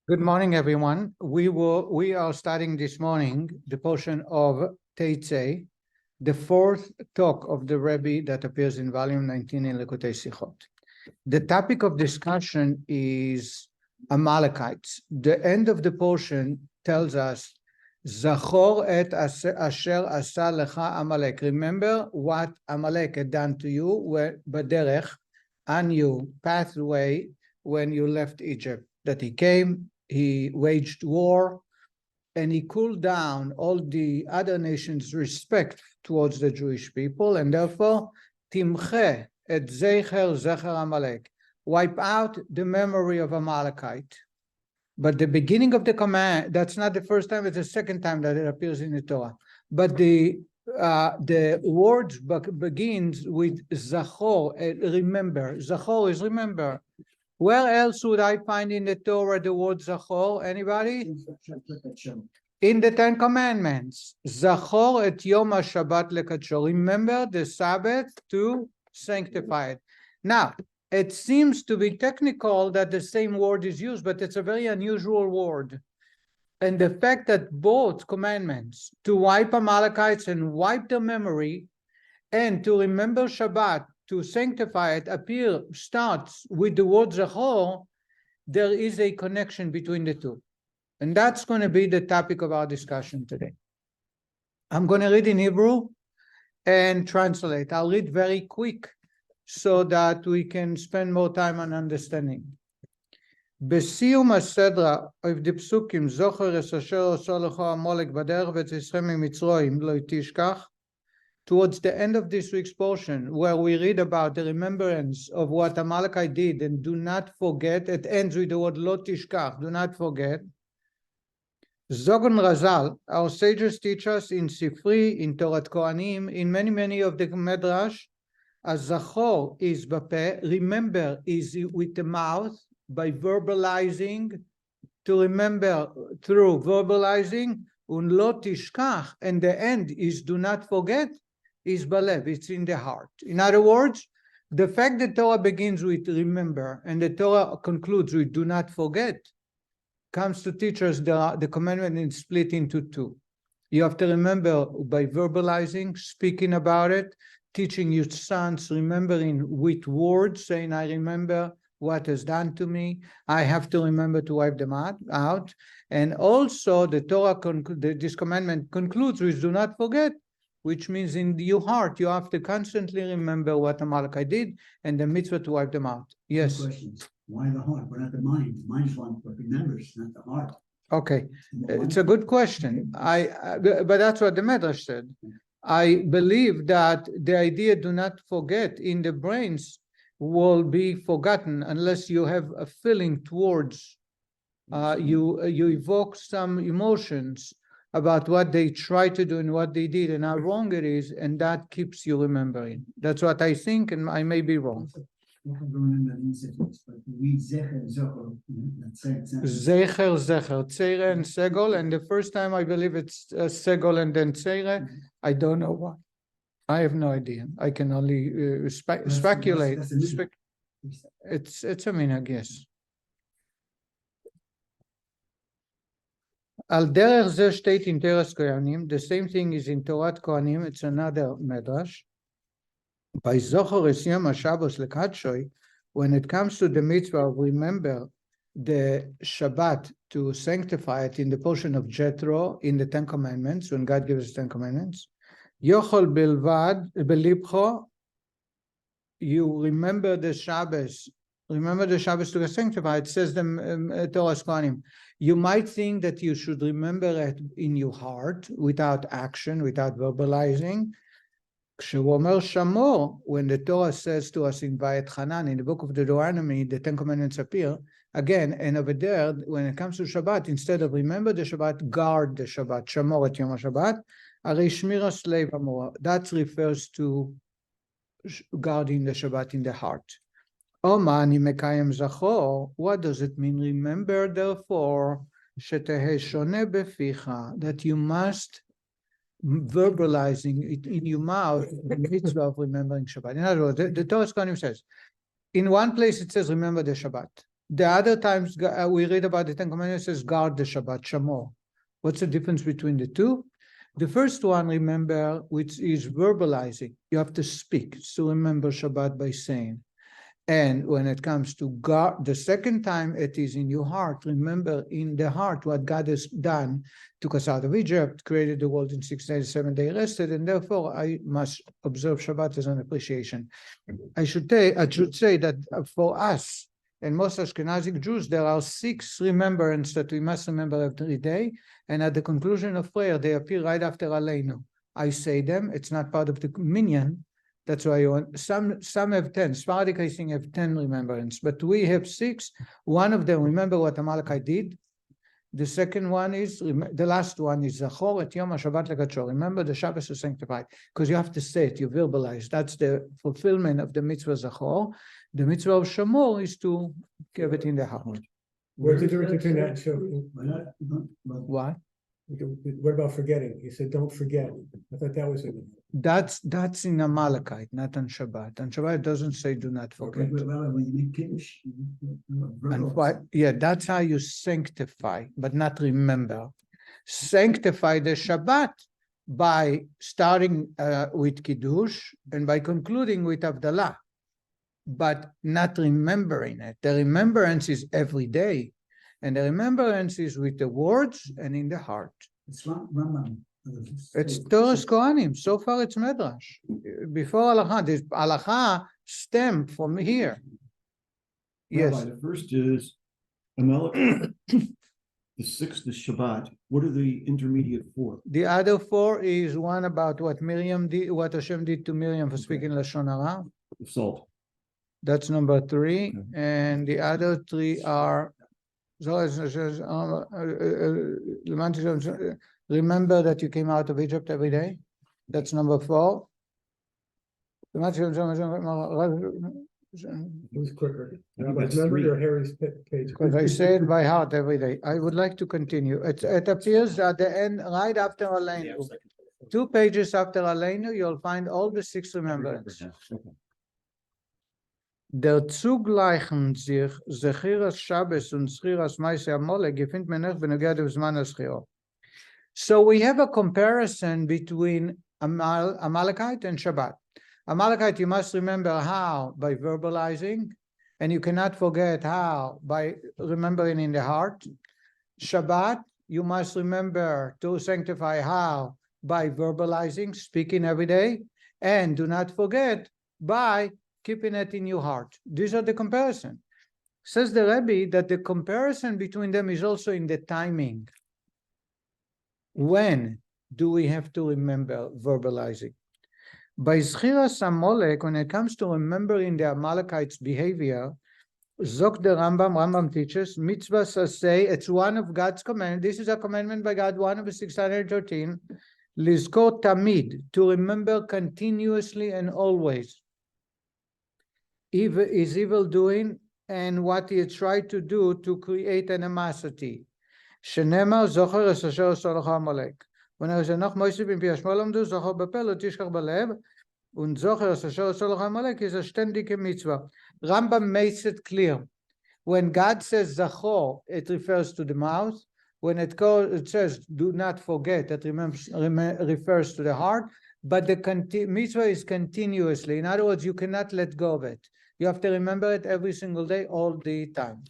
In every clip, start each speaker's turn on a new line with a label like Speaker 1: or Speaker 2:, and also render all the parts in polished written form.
Speaker 1: Good morning, everyone. We are starting this morning the portion of Teitzei, the fourth talk of the Rebbe that appears in volume 19 in Likutei Sichos. The topic of discussion is Amalekites. The end of the portion tells us, Zachor et asher asa lecha Amalek. Remember what Amalek had done to you, Baderech, on your pathway when you left Egypt, that he came, he waged war, and he cooled down all the other nations' respect towards the Jewish people, and therefore, timche et zecher Amalek, wipe out the memory of Amalekite. But the beginning of the command, that's not the first time, it's the second time that it appears in the Torah. But the words begins with Zachor, remember. Zachor is remember. Where else would I find in the Torah the word Zachor? Anybody? In the Ten Commandments. Zachor et Yom HaShabbat lekadsho. Remember the Sabbath to sanctify it. Now, it seems to be technical that the same word is used, but it's a very unusual word. And the fact that both commandments, to wipe Amalekites and wipe their memory, and to remember Shabbat, to sanctify it, starts with the word Zachor, there is a connection between the two. And that's going to be the topic of our discussion today. I'm going to read in Hebrew and translate. I'll read very quick so that we can spend more time on understanding. בסיום הסדרה of the פסוקים, זוכר את אשר עשה לך עמלק בדרך ותצא ממצרים לא תשכח. Towards the end of this week's portion, where we read about the remembrance of what Amalekite did, and do not forget, it ends with the word lo tishkach, do not forget. Zogon Razal, our sages teach us in Sifri, in Torah Kohanim, in many of the Medrash, as Zachor is bapeh, remember is with the mouth, by verbalizing, to remember through verbalizing, un lo tishkach, and the end is do not forget, is balev, it's in the heart. In other words, the fact that Torah begins with remember and the Torah concludes with do not forget comes to teach us the commandment is split into two. You have to remember by verbalizing, speaking about it, teaching your sons, remembering with words, saying, I remember what is done to me. I have to remember to wipe them out. And also the Torah, this commandment concludes with do not forget, which means in your heart, you have to constantly remember what Amalekite did and the mitzvah to wipe them out. Yes?
Speaker 2: Questions. Why the heart? Why not the mind? The mind's one what remembers, not the heart.
Speaker 1: Okay, it's a good question. But that's what the Medrash said. I believe that the idea do not forget in the brains will be forgotten unless you have a feeling towards, you evoke some emotions about what they tried to do and what they did and how wrong it is, and that keeps you remembering. That's what I think, and I may be wrong. Zecher, Tzeire and Segol, and the first time I believe it's Segol and then Tzeire. I don't know why. I have no idea. I can only speculate. It's a minhag, yes. Al derech ze state in Torah Kohanim, the same thing is in Torah Kohanim, it's another medrash. By Zochor es Yom HaShabbos lekadshoi, when it comes to the mitzvah of remember the Shabbat to sanctify it in the portion of Jethro in the Ten Commandments, when God gives us 10 Commandments, Yochol bilvad belibcho, you remember the Shabbos to sanctify. It says the Torah Kohanim. You might think that you should remember it in your heart without action, without verbalizing. When the Torah says to us in Vayet Hanan, in the book of Deuteronomy, the 10 Commandments appear again, and over there, when it comes to Shabbat, instead of remember the Shabbat, guard the Shabbat. Shamor et Yom HaShabbat. That refers to guarding the Shabbat in the heart. What does it mean? Remember, therefore, that you must verbalizing it in your mouth the mitzvah of remembering Shabbat. In other words, the Torah Kohanim says, in one place it says remember the Shabbat. The other times we read about the Ten Commandments, says guard the Shabbat, Shamor. What's the difference between the two? The first one, remember, which is verbalizing. You have to speak. So remember Shabbat by saying. And when it comes to God, the second time it is in your heart. Remember in the heart what God has done, took us out of Egypt, created the world in 6 days, 7 days rested, and therefore I must observe Shabbat as an appreciation. I should say that for us and most Ashkenazic Jews, there are 6 remembrance that we must remember every day, and at the conclusion of prayer, they appear right after Aleinu. I say them, it's not part of the minyan. That's why you want, some have 10. Sephardic, I think, have 10 remembrance, but we have 6. One of them, remember what Amalekite did. The second one is, the last one is Zachor et Yom HaShabbat lekadshor. Remember the Shabbos is sanctified, because you have to say it, you verbalize. That's the fulfillment of the mitzvah Zachor. The mitzvah of Shamor is to give it in the heart.
Speaker 3: Where's the difference between that and Shabbat?
Speaker 1: Why?
Speaker 3: What about forgetting? He said, don't forget. I thought that was it.
Speaker 1: That's in Amalekite, not on Shabbat. On Shabbat it doesn't say do not forget.
Speaker 2: When you make kiddush,
Speaker 1: And why? Yeah, that's how you sanctify, but not remember. Sanctify the Shabbat by starting with Kiddush and by concluding with Havdalah, but not remembering it. The remembrance is every day, and the remembrance is with the words and in the heart.
Speaker 2: It's Rambam.
Speaker 1: It's Torah's Kohanim. So far, it's Medrash. Before Halacha, this Halacha stem from here. Yes.
Speaker 4: Rabbi, the first is Amalek. The 6th is Shabbat. What are the intermediate 4?
Speaker 1: The other 4 is one about what Miriam did, what Hashem did to Miriam for speaking Lashon Hara.
Speaker 4: The salt.
Speaker 1: That's number 3,
Speaker 4: Okay.
Speaker 1: and the other 3 are. Remember that you came out of Egypt every day. That's number 4.
Speaker 3: It was quicker. Rabbi,
Speaker 4: that's
Speaker 3: remember
Speaker 4: 3.
Speaker 3: your Harry's page.
Speaker 1: Because I say it by heart every day. I would like to continue. It appears at the end, right after Aleinu. 2 pages after Aleinu, you'll find all the 6 remembrance. Der zugleichen sich Zechiras Shabbos und Zchiras Maaseh Amalek gefindt man nicht benogia dem Zman HaZchira. So we have a comparison between Amalekite and Shabbat. Amalekite, you must remember how by verbalizing, and you cannot forget how by remembering in the heart. Shabbat, you must remember to sanctify how by verbalizing, speaking every day, and do not forget by keeping it in your heart. These are the comparison. Says the Rebbe that the comparison between them is also in the timing. When do we have to remember verbalizing? By Zchiras Amalek, when it comes to remembering the Amalekites' behavior, Zok the Rambam teaches, mitzvah say it's one of God's commandments. This is a commandment by God, one of the 613, Lizkor Tamid, to remember continuously and always. Is evil doing and what he tried to do to create animosity. Shenemar Zocher es asher asher Amalek. When I was noch Moshe bin Piashmolam du Zocher bepel und tishkach balev und Zocher es asher asher Amalek is a ständige mitzvah. Rambam makes it clear. When God says Zachor, it refers to the mouth. When it says do not forget, it refers to the heart. But the mitzvah is continuously. In other words, you cannot let go of it. You have to remember it every single day, all the time.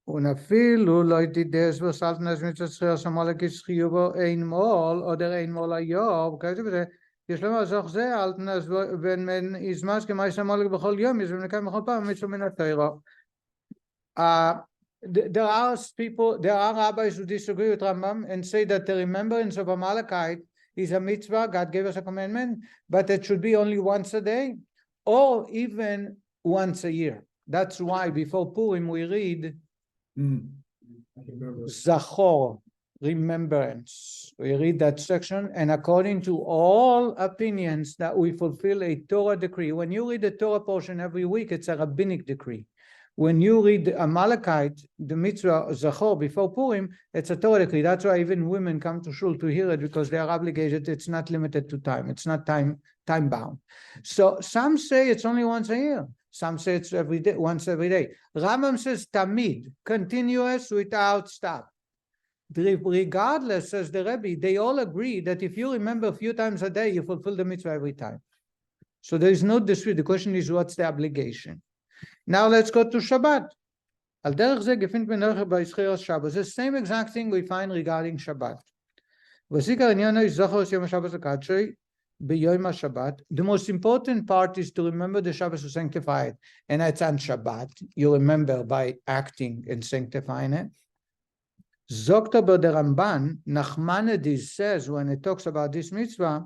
Speaker 1: ואפילו לא יתידס וסלט נזמית שצריך שמולק ישחיובו אין מול, או דר אין מול היום, כזה וזה, יש למה זוך זה, אל תנס בין יזמס כמה שמולק בכל יום, יזמין לקיים בכל פעם, מצווה מן התורה. There are rabbis who disagree with Rambam and say that the remembrance of Amalekite is a mitzvah. God gave us a commandment, but it should be only once a day or even once a year. That's why before Purim we read Zachor, remembrance. We read that section, and according to all opinions that we fulfill a Torah decree. When you read the Torah portion every week, it's a rabbinic decree. When you read the Amalekite, the mitzvah Zachor before Purim, it's a Torah decree. That's why even women come to shul to hear it, because they are obligated. It's not limited to time. It's not time bound. So some say it's only once a year. Some say it's every day, once every day. Rambam says tamid, continuous without stop. Regardless, says the Rebbe, they all agree that if you remember a few times a day, you fulfill the mitzvah every time. So there is no dispute. The question is, what's the obligation? Now let's go to Shabbat. Al derech ze gefindt men derech bei Schiras Shabbos. The same exact thing we find regarding Shabbat. V'sikar inyan is zachor yom Shabbos l'kadshei b'yom Shabbat. The most important part is to remember the Shabbos to sanctify it, and that's on Shabbat. You remember by acting and sanctifying it. Zokta ber the Ramban, Nachmanides says when it talks about this mitzvah,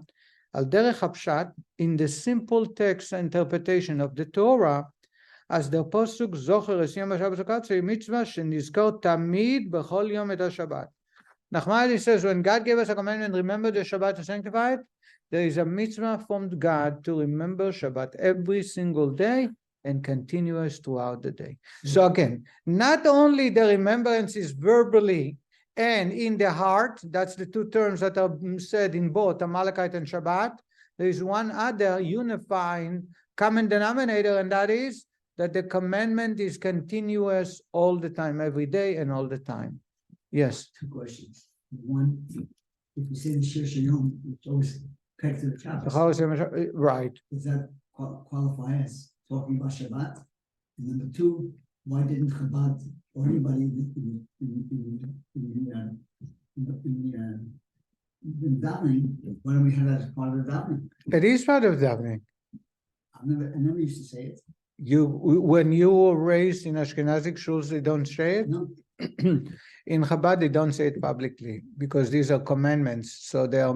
Speaker 1: al derech hapshat, in the simple text interpretation of the Torah, as the posuk zocher es yom Shabbos l'kadshei mitzvah shenizkor tamid b'chol yom et Shabbat. Nachmanides says when God gave us a commandment, remember the Shabbat to sanctify it, there is a mitzvah from God to remember Shabbat every single day and continuous throughout the day. So again, not only the remembrance is verbally and in the heart, that's the two terms that are said in both Amalekite and Shabbat. There is one other unifying common denominator, and that is that the commandment is continuous all the time, every day and all the time. Yes.
Speaker 2: Two questions. One, if you say the Shir Shayom, it's always pegged to the Shabbos.
Speaker 1: Right.
Speaker 2: Does that qualify as talking about Shabbat? And number two, why didn't Chabad or anybody in davening, why don't we have that as part of the davening?
Speaker 1: It is part of davening.
Speaker 2: I never used to say it.
Speaker 1: When you were raised in Ashkenazic shuls, they don't say it.
Speaker 2: No.
Speaker 1: In Chabad, they don't say it publicly because these are commandments. So they are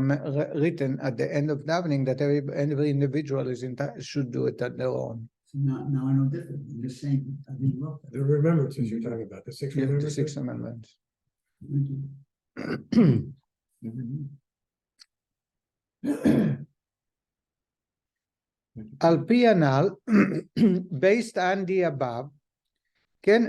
Speaker 1: written at the end of davening that every individual should do it at their own.
Speaker 2: So now I know different. I'm just saying, I didn't look.
Speaker 3: The remembrances you're talking about, the six
Speaker 1: Yeah, the
Speaker 3: remembrances.
Speaker 1: 6 amendments. Al pi anal, based on the above,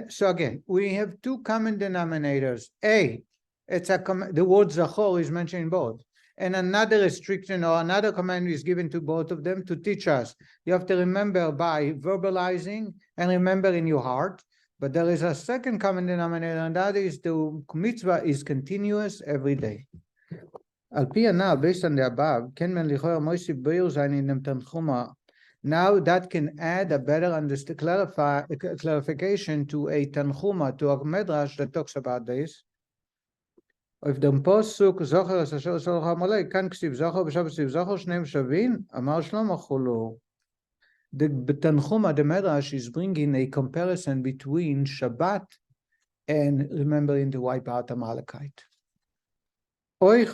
Speaker 1: so again, we have two common denominators. It's the word zachor is mentioned in both. And another restriction or another command is given to both of them to teach us. You have to remember by verbalizing and remember in your heart. But there is a second common denominator, and that is the mitzvah is continuous every day. Al pi anal, based on the above, ken men lichor moisi beir zayin in dem tanchuma. Now that can add a better clarification to a tanchuma, to a medrash that talks about this. If the posuk zocher es asher asher l'chamalei kan ksiv zocher b'shabbat ksiv zocher shneim shavin amar Shlomo chulu. The tanchuma, the medrash, is bringing a comparison between Shabbat and remembering to wipe out Amalekite. I'm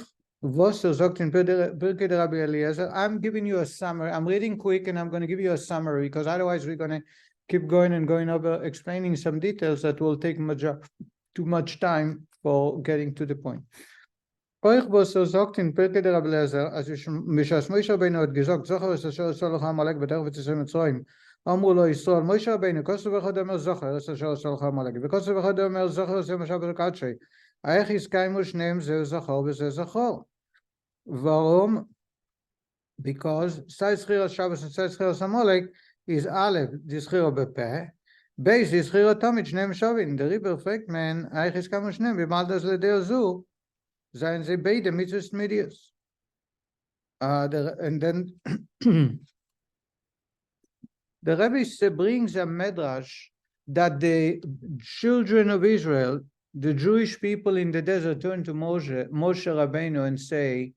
Speaker 1: giving you a summary. I'm reading quick and I'm going to give you a summary because otherwise we're going to keep going over explaining some details that will take too much time for getting to the point. אמרו לו ישראל, מוישה רבינו, כוסו ואחד אומר זוכר, אשר עשה לך עמלק, וכוסו ואחד אומר זוכר, זה משאב הקדשי. איך הסכימו שניהם זהו זכור וזה זכור? Varum? Because Tzai Zchira Shabbos and Tzai Zchira Amalek is Aleph, the Zchira Bepeh, Beis, the Zchira Tomit, Shneim Shavin, the Riber Fekman, איך הסכימו שניהם, במלדס לדעה זו, seien sie beide mitzvahs medius. And then the Rebbe brings a medrash that the children of Israel, the Jewish people in the desert, turn to Moshe Rabbeinu and say,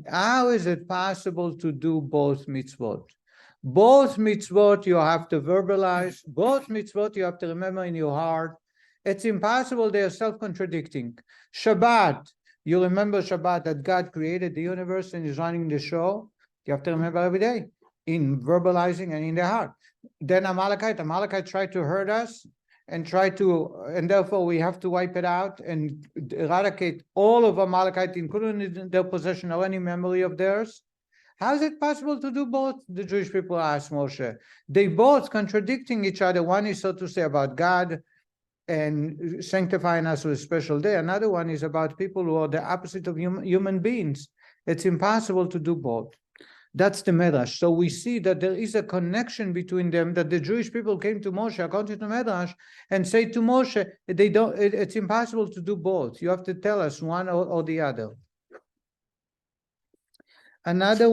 Speaker 1: how is it possible to do both mitzvot? Both mitzvot you have to verbalize, both mitzvot you have to remember in your heart. It's impossible, they are self-contradicting. Shabbat, you remember Shabbat, that God created the universe and is running the show. You have to remember every day, in verbalizing and in the heart. Then Amalekite tried to hurt us and therefore we have to wipe it out and eradicate all of Amalekite, including their possession or any memory of theirs. How is it possible to do both? The Jewish people asked Moshe. They both contradicting each other. One is, so to say, about God and sanctifying us with a special day. Another one is about people who are the opposite of human beings. It's impossible to do both. That's the Medrash. So we see that there is a connection between them, that the Jewish people came to Moshe, according to Medrash, and say to Moshe, it's impossible to do both. You have to tell us one or the other. Another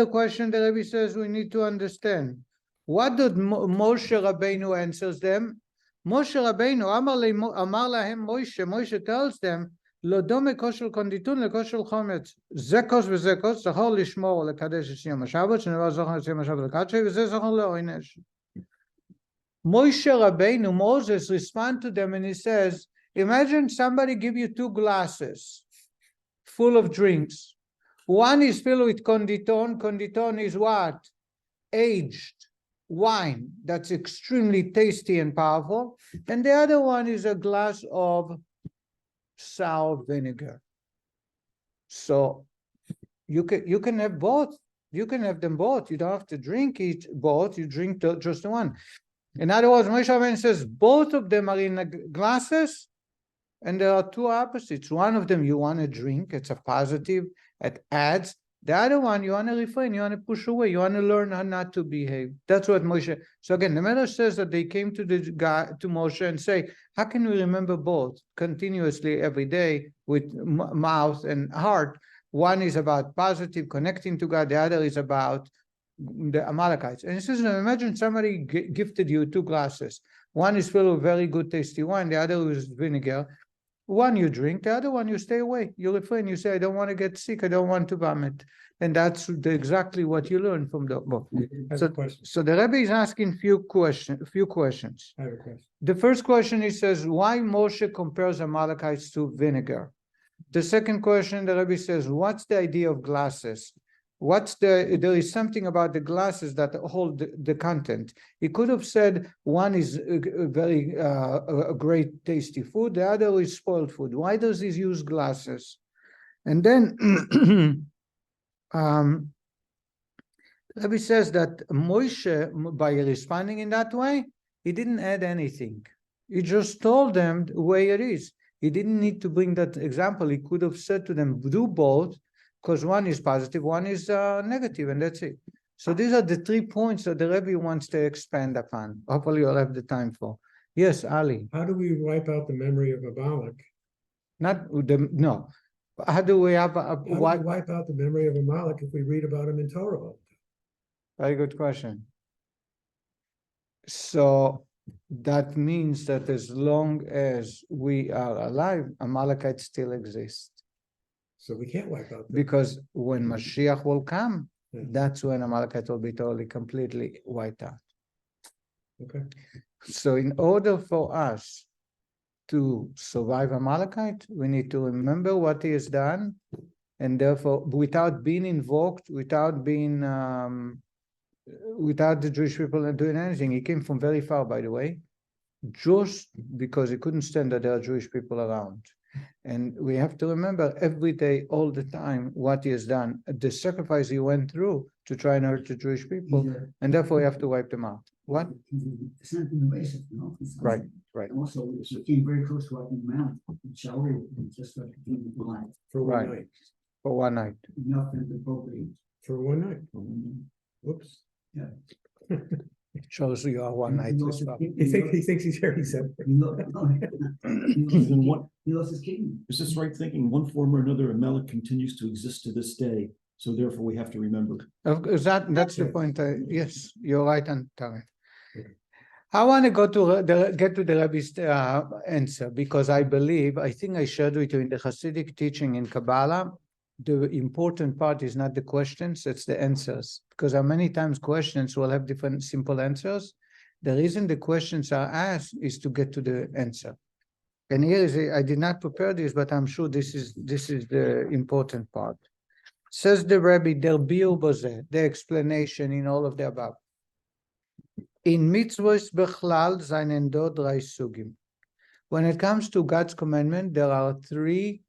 Speaker 1: question the Rebbe says we need to understand. What did Moshe Rabbeinu answers them? Moshe Rabbeinu, Amar lahem Moshe tells them, לא דומה כושר קונדיטון לכושר חומץ. זה כוס וזה כוס, זכור לשמור או לקדש את יום השבת, שנאמר זכור את יום השבת לקדשי, וזה זכור לעונש. Moshe Rabbeinu, Moses, respond to them and he says, imagine somebody give you 2 glasses full of drinks. One is filled with konditon. Konditon is what? Aged wine that's extremely tasty and powerful. And the other one is a glass of sour vinegar. So you can have both. You can have them both. You don't have to drink each both. You drink just the one. In other words, Moshe Rabbeinu says both of them are in glasses, and there are 2 opposites. One of them you want to drink. It's a positive. It adds. The other one you want to refrain. You want to push away. You want to learn how not to behave. That's what Moshe. So again, the Medrash says that they came to the guy, to Moshe, and say, how can we remember both continuously every day with mouth and heart? One is about positive, connecting to God. The other is about the Amalekites. And he says, imagine somebody gifted you 2 glasses. One is filled with very good, tasty wine. The other is vinegar. One you drink, the other one you stay away. You refrain. You say, I don't want to get sick. I don't want to vomit. And that's exactly what you learn from the book. So the Rebbe is asking few questions.
Speaker 3: I have a question.
Speaker 1: The first question, he says, why Moshe compares Amalekites to vinegar? The second question, the Rebbe says, what's the idea of glasses? There is something about the glasses that hold the content. He could have said one is a great tasty food, the other is spoiled food. Why does he use glasses? And then Rabbi says that Moshe, by responding in that way, he didn't add anything. He just told them the way it is. He didn't need to bring that example. He could have said to them, do both, because one is positive, one is negative, and that's it. So these are the 3 points that the Rebbe wants to expand upon. Hopefully you'll have the time for. Yes, Ali.
Speaker 3: How do we wipe out the memory of Amalek?
Speaker 1: No. How do we have
Speaker 3: How do we wipe out the memory of Amalek if we read about him in Torah?
Speaker 1: Very good question. So that means that as long as we are alive, Amalekites still exist.
Speaker 3: So we can't wipe out them.
Speaker 1: Because when Mashiach will come,
Speaker 3: Yeah.
Speaker 1: that's when Amalekite will be totally, completely wiped out.
Speaker 3: Okay.
Speaker 1: So in order for us to survive Amalekite, we need to remember what he has done, and therefore, without being invoked, without the Jewish people doing anything. He came from very far, by the way, just because he couldn't stand that there are Jewish people around. And we have to remember every day, all the time, what he has done, the sacrifice he went through to try and hurt the Jewish people, and therefore we have to wipe them out. What? Right, right.
Speaker 2: And also, it came very close to wiping them out. And Shaul just like being alive.
Speaker 3: For one
Speaker 1: Right.
Speaker 3: night.
Speaker 1: For one night.
Speaker 2: Enough and appropriate.
Speaker 3: For one night. Whoops.
Speaker 1: It shows you are one night. with Bob.
Speaker 3: He thinks he's very separate.
Speaker 2: He lost
Speaker 4: Then what,
Speaker 2: his kingdom.
Speaker 4: is this right thinking? One form or another, Amalek continues to exist to this day. So therefore we have to remember.
Speaker 1: That's the point. Yes, you're right, Antari. I want to go to get to the Rebbe's answer, because I think I shared with you in the Hasidic teaching in Kabbalah, the important part is not the questions, it's the answers. Because how many times questions will have different simple answers. The reason the questions are asked is to get to the answer. And here is, I did not prepare this, but I'm sure this is the important part. Says the Rebbe, der biur bozeh, the explanation in all of the above. In mitzvos bechlal seinen dort drei sugim. When it comes to God's commandment, there are 3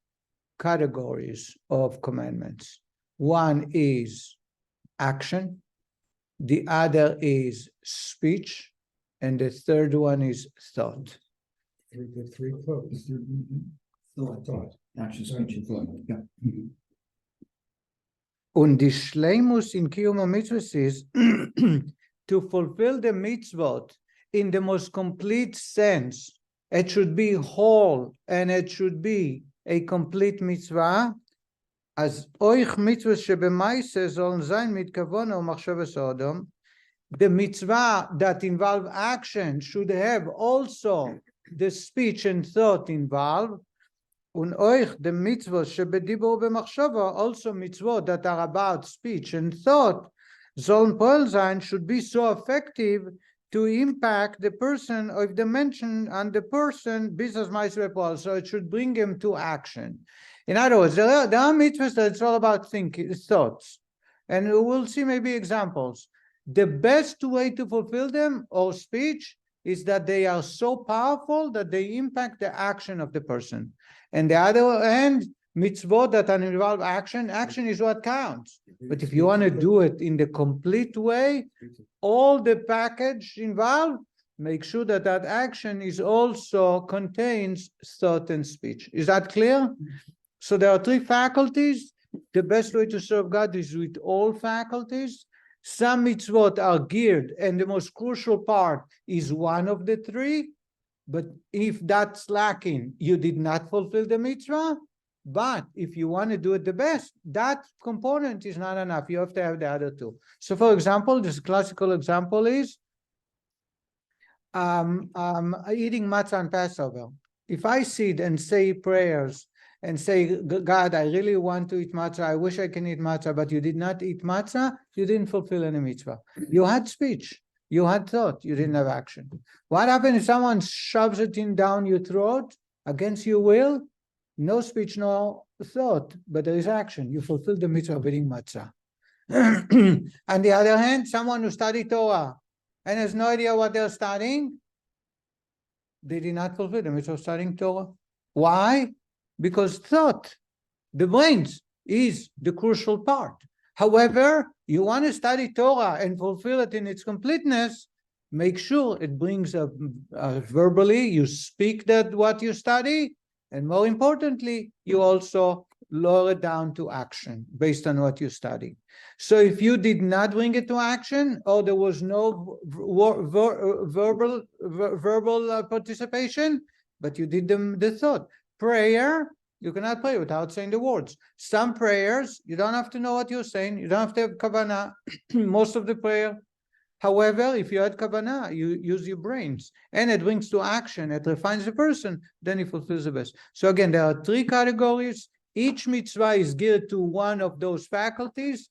Speaker 1: categories of commandments. One is action, the other is speech, and the third one is thought.
Speaker 3: The 3 quotes.
Speaker 2: Thought.
Speaker 3: Thought.
Speaker 4: Action, speech, and thought. Yeah.
Speaker 1: Und die Shleimus in Kiyum HaMitzvot is to fulfill the mitzvot in the most complete sense. It should be whole and it should be a complete mitzvah. As euch mitzvot shebemaise sollen sein mit kavona u'machshavas odom. The mitzvah that involve action should have also the speech and thought involved. Und euch the mitzvot shebedibur u'bemachshava, also mitzvot that are about speech and thought, sollen poel sein, should be so effective to impact the person of the mention and the person business ma'aseh, so it should bring him to action. In other words, there are mitzvahs that it's all about thinking, thoughts, and we'll see maybe examples. The best way to fulfill them or speech is that they are so powerful that they impact the action of the person. And the other hand, mitzvot that involve action is what counts. But if you want to do it in the complete way, all the package involved, make sure that that action is also contains thought and speech. Is that clear? So there are three faculties. The best way to serve God is with all faculties. Some mitzvot are geared, and the most crucial part is one of the three. But if that's lacking, you did not fulfill the mitzvah. But if you want to do it the best, that component is not enough. You have to have the other two. So for example, this classical example is eating matzah on Passover. If I sit and say prayers and say, God, I really want to eat matzah, I wish I can eat matzah, but you did not eat matzah, you didn't fulfill any mitzvah. You had speech, you had thought, you didn't have action. What happens if someone shoves it in down your throat against your will? No speech, no thought, but there is action. You fulfill the mitzvah of eating matzah. On the other hand, someone who studied Torah and has no idea what they're studying, they did not fulfill the mitzvah of studying Torah. Why? Because thought, the brains, is the crucial part. However, you want to study Torah and fulfill it in its completeness, make sure it brings up verbally, you speak that what you study, and more importantly, you also lower it down to action based on what you study. So if you did not bring it to action, or there was no verbal participation, but you did the thought. Prayer, you cannot pray without saying the words. Some prayers, you don't have to know what you're saying. You don't have to have kavanah, most of the prayer. However, if you had kavanah, you use your brains, and it brings to action, it refines the person, then it fulfills the best. So again, there are three categories. Each mitzvah is geared to one of those faculties,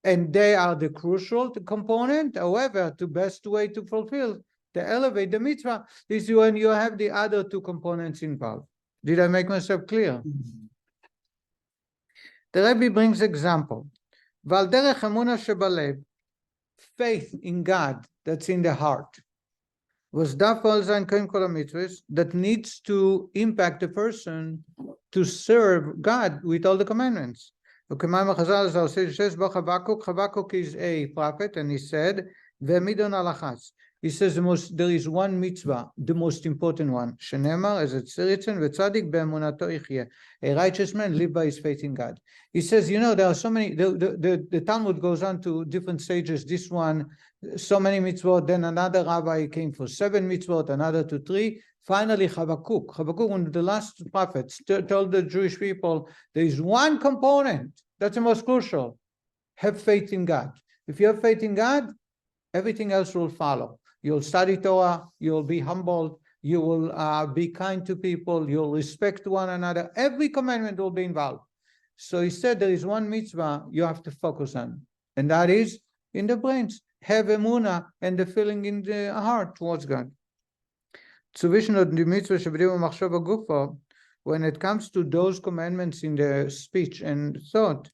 Speaker 1: and they are the crucial component. However, the best way to fulfill, to elevate the mitzvah, is when you have the other two components involved. Did I make myself clear? The Rebbe brings example. Val derech emunah shebalev, faith in God that's in the heart, was that needs to impact the person to serve God with all the commandments. Habakkuk is a prophet, and he said, he says there is one mitzvah, the most important one. Shenemar, as it's written, a righteous man live by his faith in God. He says, there are so many, the Talmud goes on to different stages. This one, so many mitzvot, then another rabbi came for 7 mitzvot, another to 3. Finally, Habakkuk, one of the last prophets, told the Jewish people, there is one component that's the most crucial. Have faith in God. If you have faith in God, everything else will follow. You'll study Torah, you'll be humbled, you will be kind to people, you'll respect one another. Every commandment will be involved. So he said there is one mitzvah you have to focus on, and that is in the brains. Have emunah and the feeling in the heart towards God. When it comes to those commandments in the speech and thought,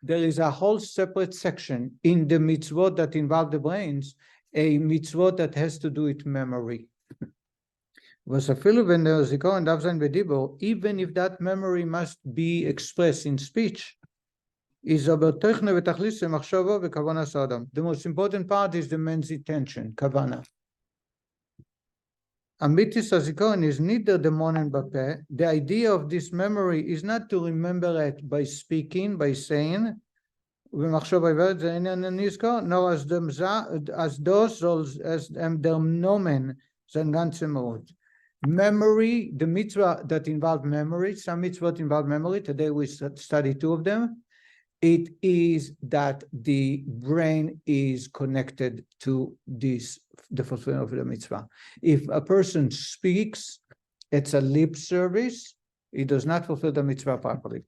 Speaker 1: there is a whole separate section in the mitzvot that involve the brains, a mitzvot that has to do with memory. Even if that memory must be expressed in speech, the most important part is the man's intention, kavanah. Amitis hazikaron is neither the monen bapeh. The idea of this memory is not to remember it by speaking, by saying, ומחשוב העברת זה אינן נזכור, nor as those as der nomen sein ganze Mord. Memory, the mitzvah that involve memory, some mitzvot involve memory, today we study two of them. It is that the brain is connected to this, the fulfillment of the mitzvah. If a person speaks, it's a lip service, he does not fulfill the mitzvah properly.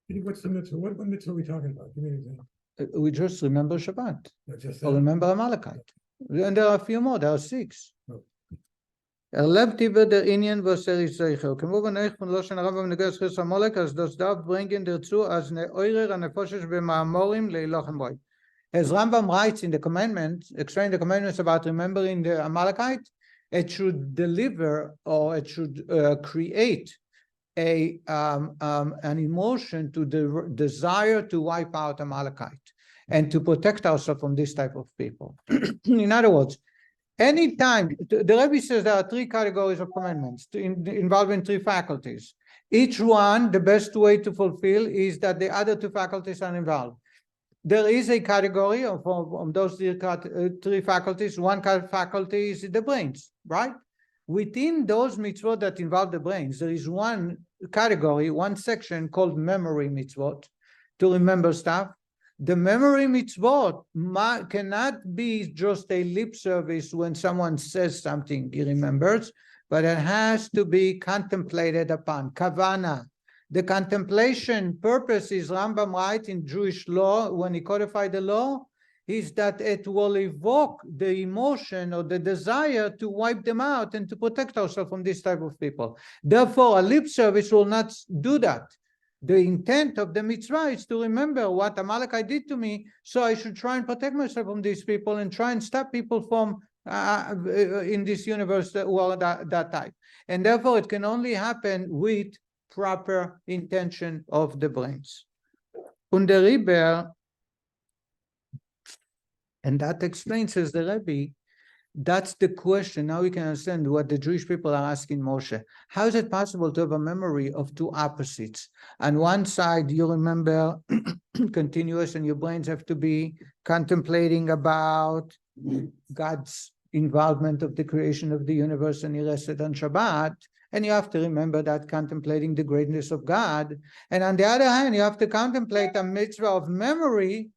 Speaker 3: What's the mitzvah? What mitzvah are we talking about? Give me an example.
Speaker 1: We just remember Shabbat,
Speaker 3: No, just
Speaker 1: or
Speaker 3: that.
Speaker 1: remember Amalekite. And there are a few more, there are 6.
Speaker 3: Oh.
Speaker 1: Erlebte über der Indien, was Zeichel. Kemur ich von Loschen Rambam Neges Chis Amalek, as das darf bringen dazu, as ne eurer an Nefoshes b'ma'amorim leilochem boi. As Rambam writes in the commandments, explaining the commandments about remembering the Amalekite, it should deliver, or it should create an emotion to the desire to wipe out Amalekite and to protect ourselves from this type of people. In other words, anytime the Rebbe says there are 3 categories of commandments involving 3 faculties. Each one, the best way to fulfill is that the other 2 faculties are involved. There is a category of those 3 faculties. One faculty is the brains, right? Within those mitzvot that involve the brains, there is one category, one section called memory mitzvot, to remember stuff. The memory mitzvot cannot be just a lip service when someone says something he remembers, but it has to be contemplated upon, kavana. The contemplation purpose is, Rambam writes in Jewish law, when he codified the law, is that it will evoke the emotion or the desire to wipe them out and to protect ourselves from this type of people. Therefore, a lip service will not do that. The intent of the mitzvah is to remember what Amalekite did to me, so I should try and protect myself from these people and try and stop people from in this universe that type. And therefore, it can only happen with proper intention of the brains. Und der Rebbe, and that explains, says the Rebbe, that's the question. Now we can understand what the Jewish people are asking Moshe. How is it possible to have a memory of 2 opposites? On one side, you remember continuous, and your brains have to be contemplating about God's involvement of the creation of the universe, and he rested on Shabbat. And you have to remember that, contemplating the greatness of God. And on the other hand, you have to contemplate a mitzvah of memory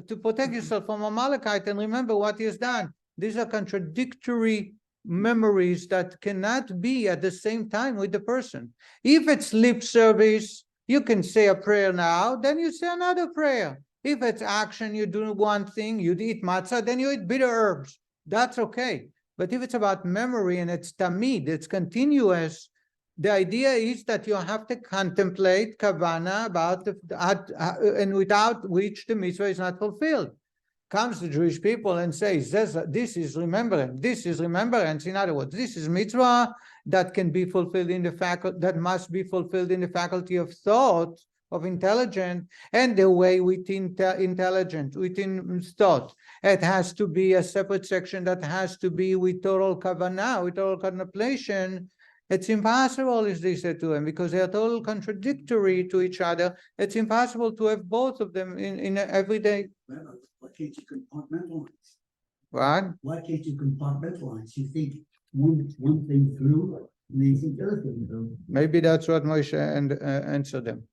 Speaker 1: to protect yourself from Amalekite and remember what he has done. These are contradictory memories that cannot be at the same time with the person. If it's lip service, you can say a prayer now, then you say another prayer. If it's action, you do one thing, you eat matzah, then you eat bitter herbs. That's okay. But if it's about memory and it's tamid, it's continuous, the idea is that you have to contemplate kavana about and without which the mitzvah is not fulfilled. Comes the Jewish people and says, this is remembrance. This is remembrance. In other words, this is mitzvah that can be fulfilled in the faculty, that must be fulfilled in the faculty of thought, of intelligence, and the way within intelligence, within thought. It has to be a separate section that has to be with total kavanah, with total contemplation. It's impossible, as they said to him, because they are totally contradictory to each other. It's impossible to have both of them in every day.
Speaker 2: Why can't you compartmentalize?
Speaker 1: What?
Speaker 2: Why can't you compartmentalize? You think one thing through, and then you think the other thing through.
Speaker 1: Maybe that's what Moshe answered them.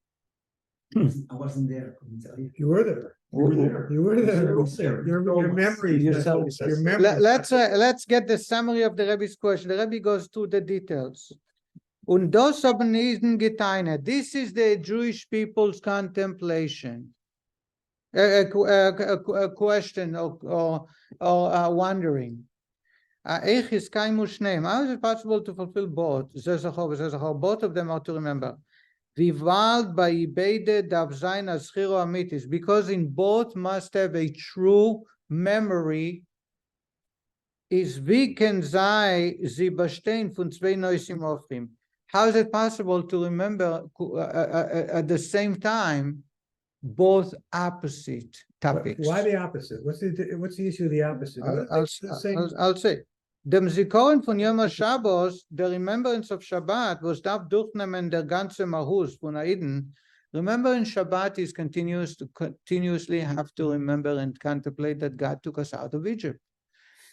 Speaker 2: I wasn't there, I couldn't tell you.
Speaker 3: You were there. You were there. Your memory. Your memory.
Speaker 1: Let's get the summary of the Rebbe's question. The Rebbe goes through the details. Und das haben Eden geteilt. This is the Jewish people's contemplation. A question or wondering. How is it possible to fulfill both? Both of them are to remember. Because in both must have a true memory. Is how is it possible to remember at the same time both opposite topics?
Speaker 3: Why the opposite? What's the issue of the opposite?
Speaker 1: I'll say. Dem Zikaron von Yom HaShabbos, the remembrance of Shabbat, was darf durchnehmen der ganze Mahus von Aiden. Remembering Shabbat is continuously have to remember and contemplate that God took us out of Egypt.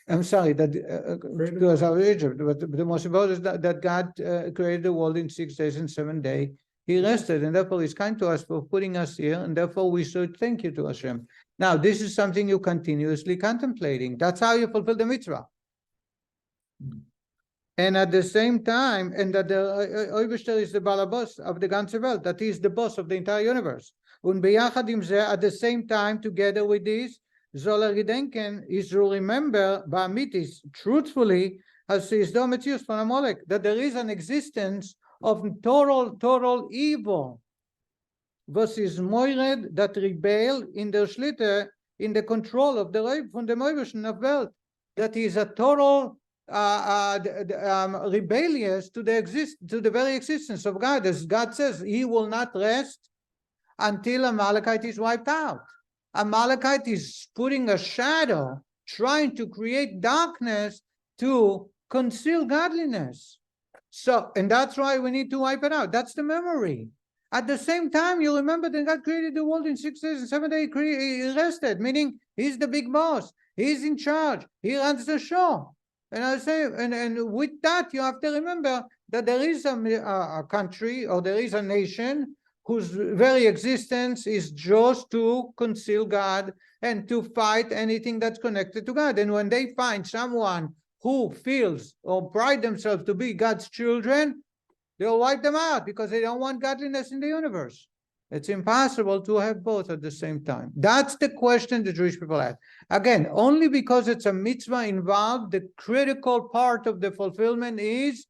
Speaker 1: I'm sorry, that took us out of Egypt, but the most important is that God created the world in 6 days and 7 days. He rested, and therefore He's kind to us for putting us here, and therefore we should thank you to Hashem. Now, this is something you're continuously contemplating. That's how you fulfill the mitzvah. And at the same time, and that the Oibishter is the balabos of the ganze Welt, that he is the boss of the entire universe. Und beyachad im ze, at the same time, together with this, soll gedenken, is to remember, ba'amitis, truthfully, as is the Metzius von Amalek, that there is an existence of total evil, versus Moired that rebel in the Schlitte, in the control of the Reib von dem Oibishter of Welt, that is a total rebellious to the very existence of God, as God says, He will not rest until Amalekite is wiped out. Amalekite is putting a shadow, trying to create darkness to conceal godliness. So, and that's why we need to wipe it out. That's the memory. At the same time, you remember that God created the world in 6 days and 7 days. He rested, meaning He's the big boss. He's in charge. He runs the show. And I say, and with that, you have to remember that there is a country, or there is a nation whose very existence is just to conceal God and to fight anything that's connected to God. And when they find someone who feels or pride themselves to be God's children, they'll wipe them out because they don't want godliness in the universe. It's impossible to have both at the same time. That's the question the Jewish people ask. Again, only because it's a mitzvah involved, the critical part of the fulfillment is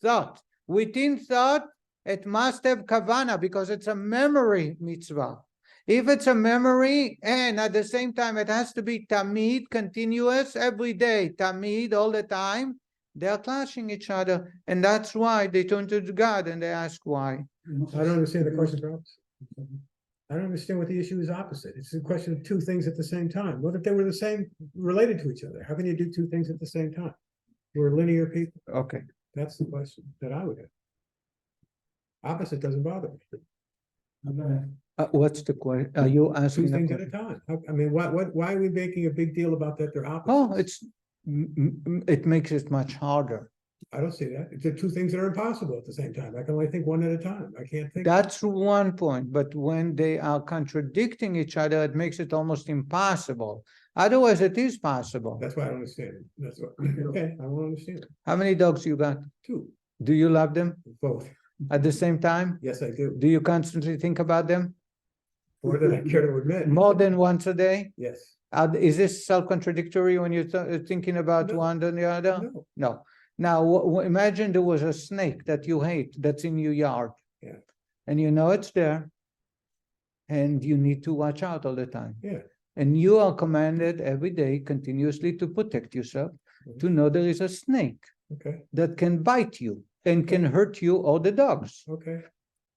Speaker 1: thought. Within thought, it must have kavana because it's a memory mitzvah. If it's a memory and at the same time it has to be tamid, continuous, every day, tamid, all the time, they are clashing each other. And that's why they turn to God and they ask why.
Speaker 3: I don't understand the question for opposite. I don't understand what the issue is opposite. It's a question of two things at the same time. What if they were the same, related to each other? How can you do two things at the same time? We're linear people.
Speaker 1: Okay.
Speaker 3: That's the question that I would have. Opposite doesn't bother me.
Speaker 1: What's the question? Are you
Speaker 3: Two
Speaker 1: asking?
Speaker 3: things at a time. I mean, why are we making a big deal about that? They're opposites.
Speaker 1: Oh, it makes it much harder.
Speaker 3: I don't see that. It's the two things that are impossible at the same time. I can only think one at a time. I can't think.
Speaker 1: That's one point, but when they are contradicting each other, it makes it almost impossible. Otherwise, it is possible.
Speaker 3: That's why I don't understand it. That's what, okay, I won't understand it.
Speaker 1: How many dogs you got?
Speaker 3: 2.
Speaker 1: Do you love them
Speaker 3: Both.
Speaker 1: at the same time?
Speaker 3: Yes, I do.
Speaker 1: Do you constantly think about them?
Speaker 3: More than I care to admit.
Speaker 1: More than once a day?
Speaker 3: Yes.
Speaker 1: Is this self-contradictory when you're thinking about
Speaker 3: No.
Speaker 1: one than the other?
Speaker 3: No.
Speaker 1: No. Now, imagine there was a snake that you hate that's in your yard.
Speaker 3: Yeah.
Speaker 1: And you know it's there. And you need to watch out all the time.
Speaker 3: Yeah.
Speaker 1: And you are commanded every day continuously to protect yourself, to know there is a snake
Speaker 3: Okay.
Speaker 1: that can bite you and can hurt you or the dogs.
Speaker 3: Okay.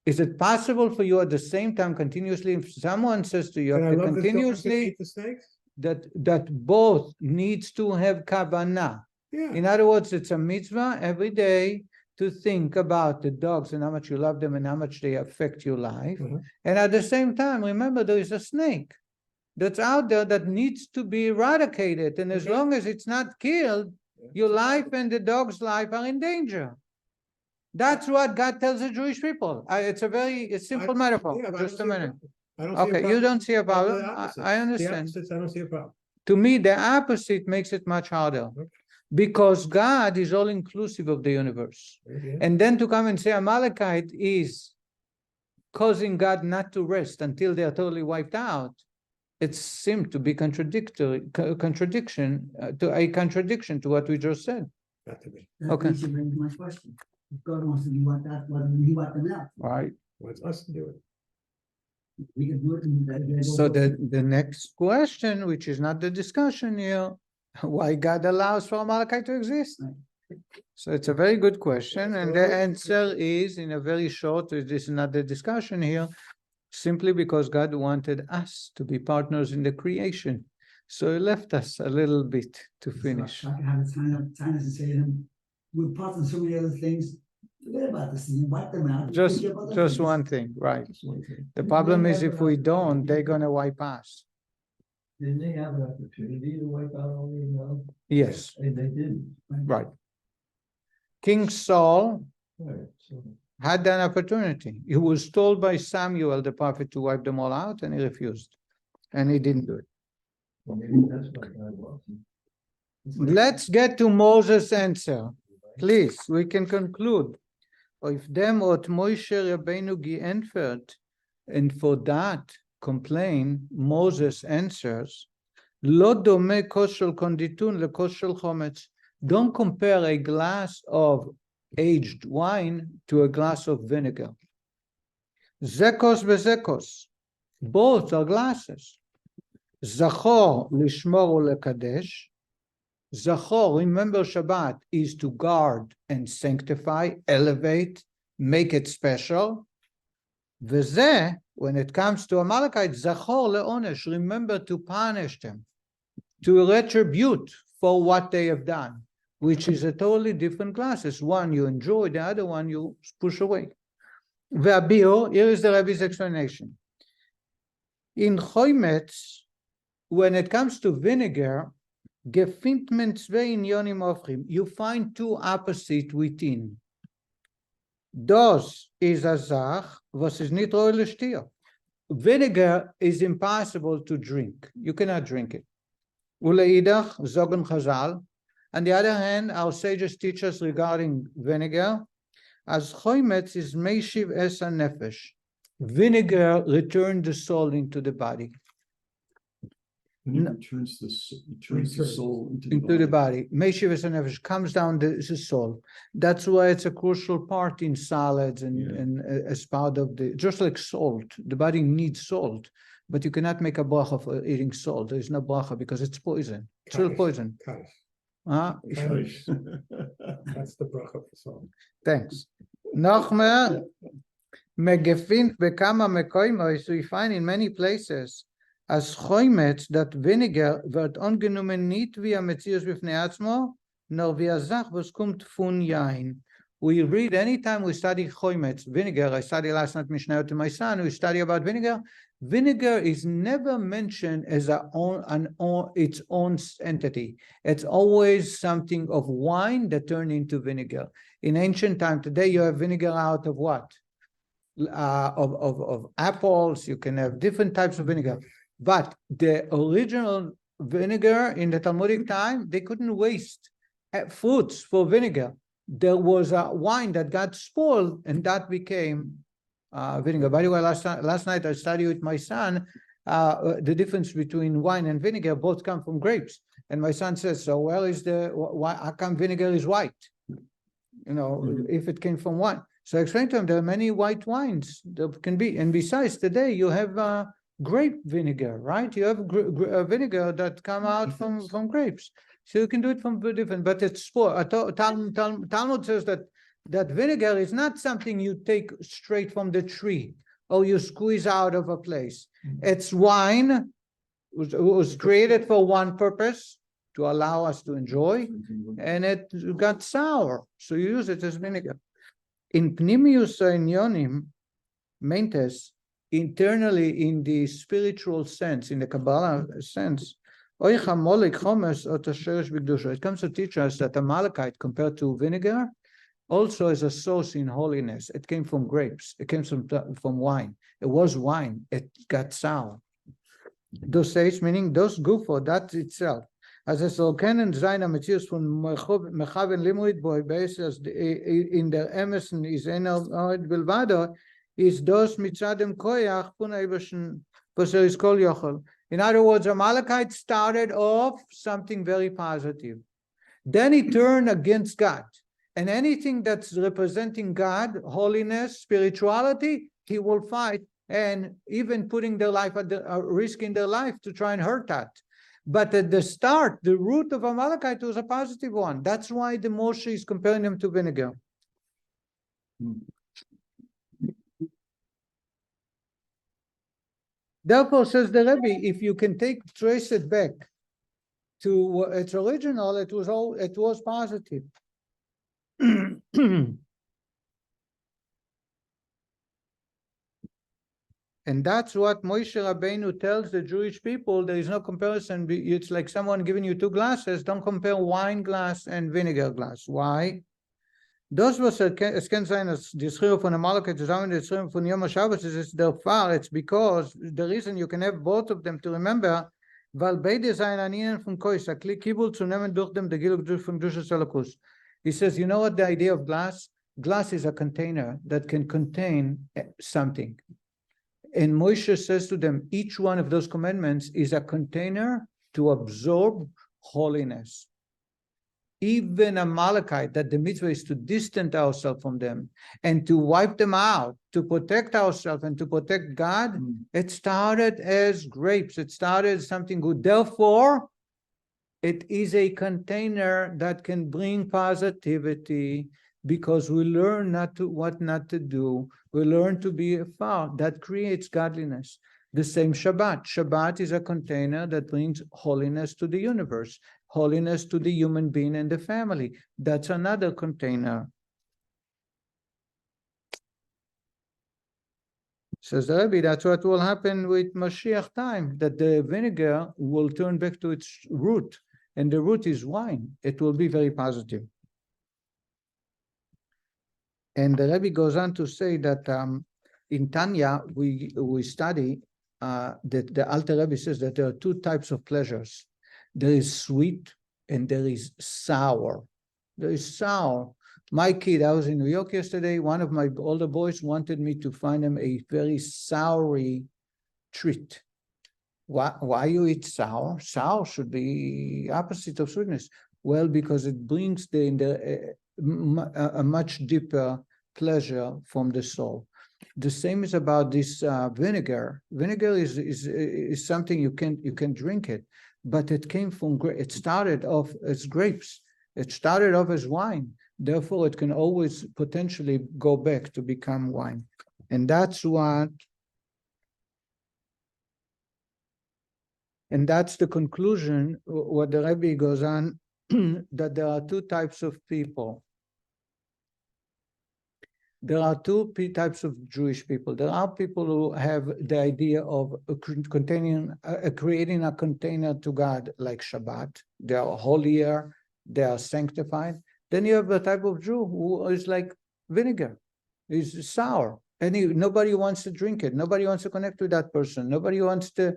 Speaker 1: Is it possible for you at the same time continuously, if someone says to you
Speaker 3: Can I
Speaker 1: have to
Speaker 3: love the dogs that
Speaker 1: continuously,
Speaker 3: eat the snakes?
Speaker 1: that both needs to have kavanah?
Speaker 3: Yeah.
Speaker 1: In other words, it's a mitzvah every day to think about the dogs and how much you love them and how much they affect your life.
Speaker 3: Mhm.
Speaker 1: And at the same time, remember there is a snake that's out there that needs to be eradicated. And as
Speaker 3: Okay.
Speaker 1: long as it's not killed, your life and the dog's life are in danger. That's what God tells the Jewish people. It's a very simple metaphor.
Speaker 3: Yeah, but I don't
Speaker 1: Just a
Speaker 3: see
Speaker 1: minute.
Speaker 3: problem. I don't see a
Speaker 1: Okay, you
Speaker 3: problem.
Speaker 1: don't see a
Speaker 3: The
Speaker 1: problem.
Speaker 3: opposites.
Speaker 1: I
Speaker 3: The
Speaker 1: understand.
Speaker 3: opposites, I don't see a problem.
Speaker 1: To me, the opposite makes it much harder
Speaker 3: Okay.
Speaker 1: because God is all inclusive of the universe.
Speaker 3: Okay.
Speaker 1: And then to come and say Amalekite is causing God not to rest until they are totally wiped out, it seemed to be contradiction to what we just said.
Speaker 3: Not to me.
Speaker 1: Okay.
Speaker 2: That should bring my question. If God wants to do what that, why doesn't He wipe them out?
Speaker 1: Right.
Speaker 3: Wants us to do it.
Speaker 2: We can do it. And
Speaker 1: So the next question, which is not the discussion here, why God allows for Amalekite to exist? So it's a very good question, and the answer is in a very short, this is not the discussion here, simply because God wanted us to be partners in the creation. So he left us a little bit to finish.
Speaker 2: I can have a time to say to them, we're part of so many other things. Forget about this thing, wipe them out.
Speaker 1: Just
Speaker 2: Take care of other things.
Speaker 1: one thing, right?
Speaker 4: That's one thing.
Speaker 1: The problem is if we don't, they're gonna wipe us.
Speaker 5: Didn't they have an opportunity to wipe out all these?
Speaker 1: Yes,
Speaker 5: And they didn't.
Speaker 1: right. King Saul
Speaker 5: Right, so.
Speaker 1: had an opportunity. He was told by Samuel, the prophet, to wipe them all out, and he refused. And he didn't do it.
Speaker 5: Well, maybe that's what God wants.
Speaker 1: Let's get to Moses' answer. Please, we can conclude. If them ot Moshe Rabbeinu geantwortet, and for that complain, Moses answers, Lo dome kos shel konditun lekos shel chometz. Don't compare a glass of aged wine to a glass of vinegar. Zekos bezekos. Both are glasses. Zachor lishmor ulekadesh. Zachor, remember Shabbat, is to guard and sanctify, elevate, make it special. V'zeh, when it comes to Amalekite, Zachor leonesh, remember to punish them, to retribute for what they have done, which is a totally different classes. One you enjoy, the other one you push away. Ve'abio, here is the Rebbe's explanation. In chometz, when it comes to vinegar, you find two opposites within. Das is a zach, was is nicht roh l'shtir. Vinegar is impossible to drink. You cannot drink it. Uleidach, zogen chazal. On the other hand, our sages teach us regarding vinegar, as chometz is meishiv es nefesh. Vinegar returns the soul into the body.
Speaker 4: Vinegar turns the soul
Speaker 1: Into the body. Meishiv es nefesh comes down the soul. That's why it's a crucial part in salads and as part of the, just like salt. The body needs salt, but you cannot make a bracha for eating salt. There is no bracha because it's poison. It's real poison.
Speaker 3: Kaish.
Speaker 1: Kaish.
Speaker 3: That's the bracha for salt.
Speaker 1: Thanks. Noch mehr, megefint bekama mekoimos, we find in many places as chometz that vinegar wird angenommen nicht wie a metzius b'fnei atzmo, nor wie a zach was kommt von yain. We read anytime we study chometz, vinegar. I studied last night Mishnah to my son. We study about vinegar. Vinegar is never mentioned as its own entity. It's always something of wine that turned into vinegar. In ancient time, today you have vinegar out of what? Of apples. You can have different types of vinegar. But the original vinegar in the Talmudic time, they couldn't waste fruits for vinegar. There was a wine that got spoiled, and that became vinegar. By the way, last night I studied with my son the difference between wine and vinegar. Both come from grapes, and my son says, "So, well, how come vinegar is white? You know, if it came from wine." So I explained to him there are many white wines that can be, and besides, today you have grape vinegar, right? You have vinegar that come out from grapes. So you can do it from different, but it's spoiled. Talmud says that vinegar is not something you take straight from the tree or you squeeze out of a place. It's wine. It was created for one purpose, to allow us to enjoy, and it got sour. So you use it as vinegar. In Pnimius Inyonim, mentes, internally in the spiritual sense, in the Kabbalah sense, it comes to teach us that Amalekite, compared to vinegar, also is a source in holiness. It came from grapes. It came from wine. It was wine. It got sour. Those says, meaning those gufo, that itself. As es soll kennen sein am Metzius von Mechaven Limuid Boy, basis in der Emerson is Oed Bilvado, is dos mitzadem koyach von Eberschen, was is kol yochel. In other words, Amalekite started off something very positive. Then he turned against God. And anything that's representing God, holiness, spirituality, he will fight, and even putting their life at risking their life to try and hurt that. But at the start, the root of Amalekite was a positive one. That's why the Moshe is comparing them to vinegar. Therefore, says the Rebbe, if you can trace it back to its original, it was positive. And that's what Moshe Rabbeinu tells the Jewish people. There is no comparison. It's like someone giving you two glasses. Don't compare wine glass and vinegar glass. Why? Das, was es kann sein, dass die Schrift von der Malachit zusammen mit der Schrift von Yom HaShabbos ist der Fall. It's because the reason you can have both of them to remember, weil beide sein an ihnen von Kois, a Kibbul zu nehmen durch dem, der Giluk von Dushas Elokus. He says, you know what the idea of glass? Glass is a container that can contain something. And Moshe says to them, each one of those commandments is a container to absorb holiness. Even a Amalekite, that the mitzvah is to distance ourselves from them and to wipe them out, to protect ourselves and to protect God, it started as grapes. It started as something good. Therefore, it is a container that can bring positivity, because we learn what not to do. We learn to be afar. That creates godliness. The same Shabbat. Shabbat is a container that brings holiness to the universe, holiness to the human being and the family. That's another container. Says the Rebbe, that's what will happen with Mashiach time, that the vinegar will turn back to its root, and the root is wine. It will be very positive. And the Rebbe goes on to say that in Tanya, we study that the Alter Rebbe says that there are two types of pleasures. There is sweet and there is sour. There is sour. My kid, I was in New York yesterday. One of my older boys wanted me to find him a very soury treat. Why you eat sour? Sour should be opposite of sweetness. Well, because it brings a much deeper pleasure from the soul. The same is about this vinegar. Vinegar is something you can drink it, but it came from it started off as grapes. It started off as wine. Therefore, it can always potentially go back to become wine, and that's what. And that's the conclusion. What the Rebbe goes on, that there are two types of people. There are two types of Jewish people. There are people who have the idea of creating a container to God, like Shabbat. They are holier, they are sanctified. Then you have a type of Jew who is like vinegar, is sour, and nobody wants to drink it. Nobody wants to connect with that person. Nobody wants to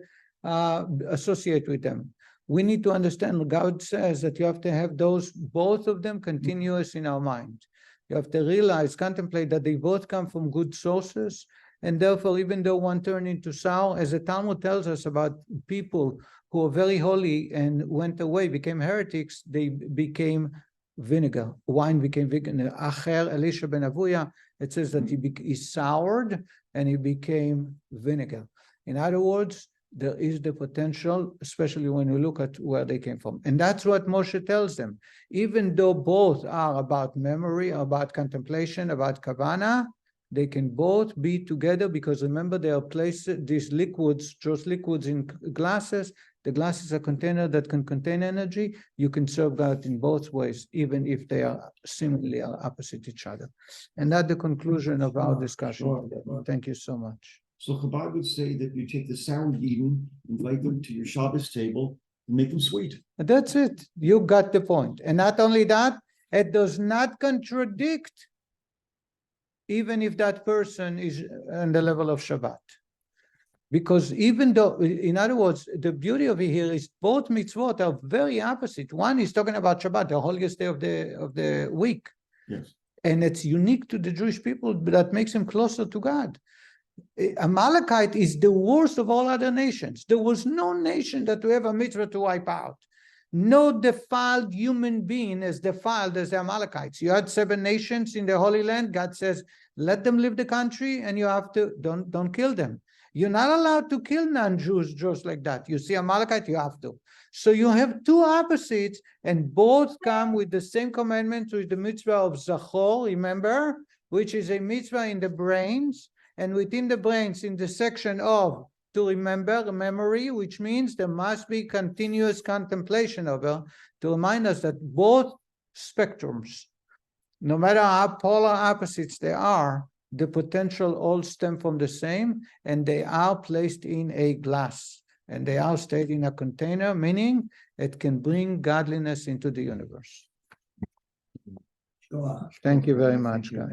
Speaker 1: associate with them. We need to understand, God says that you have to have both of them continuous in our mind. You have to realize, contemplate that they both come from good sources, and therefore, even though one turned into sour, as the Talmud tells us about people who are very holy and went away, became heretics, they became vinegar. Wine became vinegar. Acher Elisha ben Avuya, it says that he soured and he became vinegar. In other words, there is the potential, especially when you look at where they came from. And that's what Moshe tells them. Even though both are about memory, about contemplation, about kavana, they can both be together, because remember, they are placed, these liquids, just liquids in glasses. The glass is a container that can contain energy. You can serve God in both ways, even if they are seemingly opposite each other. And that's the conclusion of our discussion. Thank you so much.
Speaker 4: So Chabad would say that you take the sour Eden, invite them to your Shabbos table, and make them sweet.
Speaker 1: That's it. You got the point. And not only that, it does not contradict, even if that person is on the level of Shabbat. Because even though, in other words, the beauty of it here is both mitzvot are very opposite. One is talking about Shabbat, the holiest day of the week.
Speaker 4: Yes.
Speaker 1: And it's unique to the Jewish people, but that makes them closer to God. Amalekite is the worst of all other nations. There was no nation that we have a mitzvah to wipe out. No defiled human being is defiled as the Amalekites. You had 7 nations in the Holy Land. God says, let them leave the country, and you have to, don't kill them. You're not allowed to kill non-Jews just like that. You see Amalekite, you have to. So you have two opposites, and both come with the same commandment, with the mitzvah of Zachor, remember, which is a mitzvah in the brains. And within the brains, in the section of to remember memory, which means there must be continuous contemplation over to remind us that both spectrums, no matter how polar opposites they are, the potential all stem from the same, and they are placed in a glass, and they are stayed in a container, meaning it can bring godliness into the universe.
Speaker 2: Sure.
Speaker 1: Thank you very much, guys.